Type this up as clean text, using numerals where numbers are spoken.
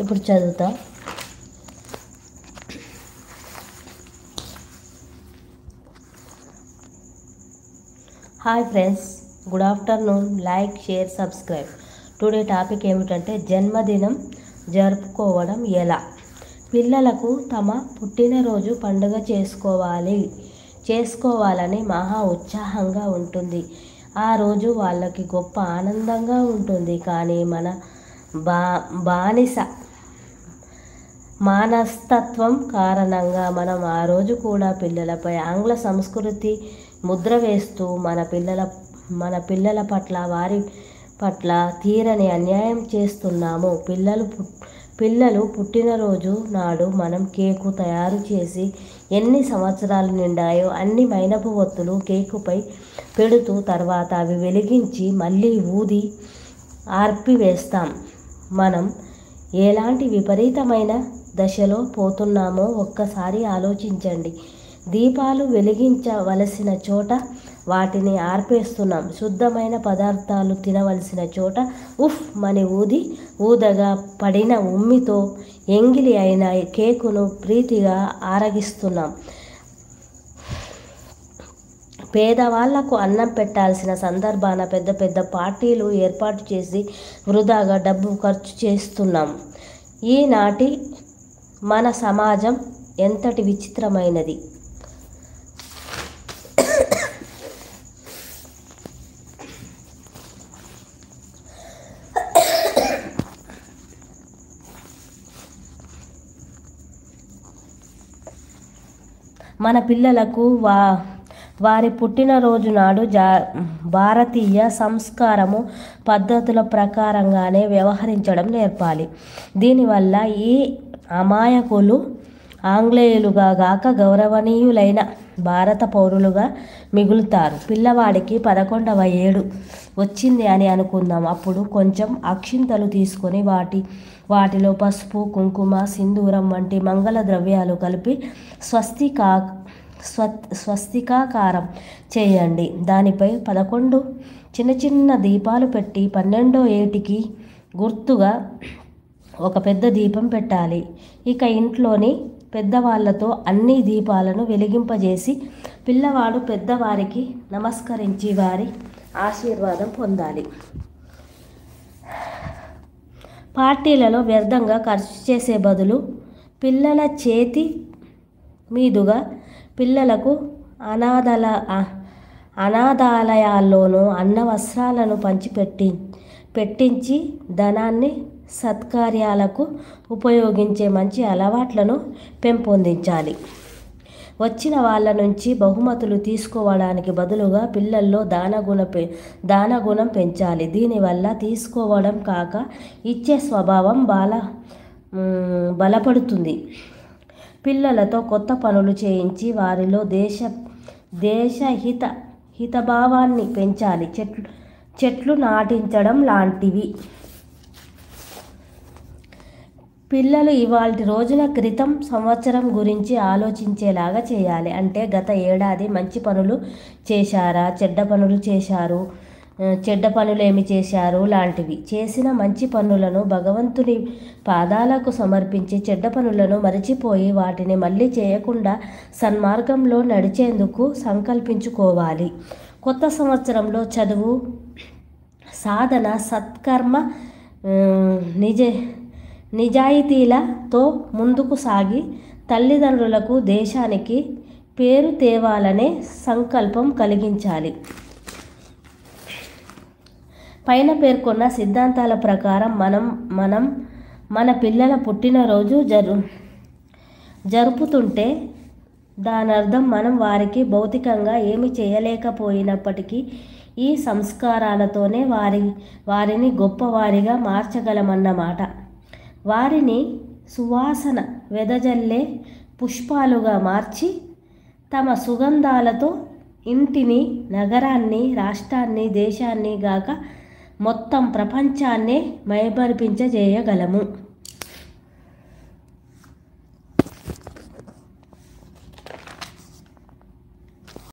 ఇప్పుడు చదువుతా. Hi friends, good afternoon. Like, share, subscribe. Today topic ఏమిటంటే జన్మదినం జరుపుకోవడం ఎలా. పిల్లలకు తమ పుట్టినరోజు పండుగ చేసుకోవాలని మహా ఉత్సాహంగా ఉంటుంది. ఆ రోజు వాళ్ళకి గొప్ప ఆనందంగా ఉంటుంది. కానీ మన బానిస మానస్తత్వం కారణంగా మనం ఆ రోజు కూడా పిల్లలపై ఆంగ్ల సంస్కృతి ముద్ర వేస్తూ మన పిల్లల పట్ల వారి పట్ల తీరని అన్యాయం చేస్తున్నాము. పిల్లలు పుట్టినరోజు నాడు మనం కేకు తయారు చేసి ఎన్ని సంవత్సరాలు నిండాయో అన్ని మైనపు ఒత్తులు కేకుపై పెడుతూ తర్వాత అవి వెలిగించి మళ్ళీ ఊది ఆర్పివేస్తాం. మనం ఎలాంటి విపరీతమైన దశలో పోతున్నామో ఒక్కసారి ఆలోచించండి. దీపాలు వెలిగించవలసిన చోట వాటిని ఆర్పేస్తున్నాం. శుద్ధమైన పదార్థాలు తినవలసిన చోట ఉఫ్ మని ఊదగా పడిన ఉమ్మితో ఎంగిలి అయిన కేకును ప్రీతిగా ఆరగిస్తున్నాం. పేదవాళ్లకు అన్నం పెట్టాల్సిన సందర్భాన పెద్ద పెద్ద పార్టీలు ఏర్పాటు చేసి వృధాగా డబ్బు ఖర్చు చేస్తున్నాం. ఈనాటి మన సమాజం ఎంతటి విచిత్రమైనది. మన పిల్లలకు వారి పుట్టినరోజు నాడు భారతీయ సంస్కారము పద్ధతుల ప్రకారంగానే వ్యవహరించడం నేర్పాలి. దీనివల్ల ఈ అమాయకులు ఆంగ్లేయులుగా గాక గౌరవనీయులైన భారత పౌరులుగా మిగులుతారు. పిల్లవాడికి 11వ ఏడు వచ్చింది అని అనుకుందాం. అప్పుడు కొంచెం అక్షింతలు తీసుకొని వాటిలో పసుపు, కుంకుమ, సింధూరం వంటి మంగళ ద్రవ్యాలు కలిపి స్వస్తికాకారం చేయండి. దానిపై 11 చిన్న చిన్న దీపాలు పెట్టి 12వ ఏటికి గుర్తుగా ఒక పెద్ద దీపం పెట్టాలి. ఇక ఇంట్లోని పెద్దవాళ్లతో అన్ని దీపాలను వెలిగింపజేసి పిల్లవాడు పెద్దవారికి నమస్కరించి వారి ఆశీర్వాదం పొందాలి. పార్టీలలో వ్యర్థంగా ఖర్చు చేసే బదులు పిల్లల చేతి మీదుగా పిల్లలకు అనాథాలయాల్లోనూ అన్న వస్త్రాలను పెట్టించి ధనాన్ని సత్కార్యాలకు ఉపయోగించే మంచి అలవాట్లను పెంపొందించాలి. వచ్చిన వాళ్ళ నుంచి బహుమతులు తీసుకోవడానికి బదులుగా పిల్లల్లో దానగుణం పెంచాలి. దీనివల్ల తీసుకోవడం కాక ఇచ్చే స్వభావం బలపడుతుంది. పిల్లలతో కొత్త పనులు చేయించి వారిలో హితభావాన్ని పెంచాలి. చెట్లు నాటించడం లాంటివి. పిల్లలు ఇవాల్టి రోజున క్రితం సంవత్సరం గురించి ఆలోచించేలాగా చేయాలి. అంటే గత ఏడాది మంచి పనులు చేశారా, చెడ్డ పనులు ఏమి చేశారు లాంటివి. చేసిన మంచి పనులను భగవంతుని పాదాలకు సమర్పించి చెడ్డ పనులను మరిచిపోయి వాటిని మళ్ళీ చేయకుండా సన్మార్గంలో నడిచేందుకు సంకల్పించుకోవాలి. కొత్త సంవత్సరంలో చదువు, సాధన, సత్కర్మ, నిజాయితీలతో ముందుకు సాగి తల్లిదండ్రులకు, దేశానికి పేరు తేవాలనే సంకల్పం కలిగించాలి. పైన పేర్కొన్న సిద్ధాంతాల ప్రకారం మనం మన పిల్లల పుట్టినరోజు జరుపుతుంటే దానర్థం మనం వారికి భౌతికంగా ఏమి చేయలేకపోయినప్పటికీ ఈ సంస్కారాలతోనే వారిని గొప్పవారిగా మార్చగలమన్నమాట. వారిని సువాసన వెదజల్లే పుష్పాలుగా మార్చి తమ సుగంధాలతో ఇంటిని, నగరాన్ని, రాష్ట్రాన్ని, దేశాన్ని గాక మొత్తం ప్రపంచాన్నే మైమరిపించజేయగలము.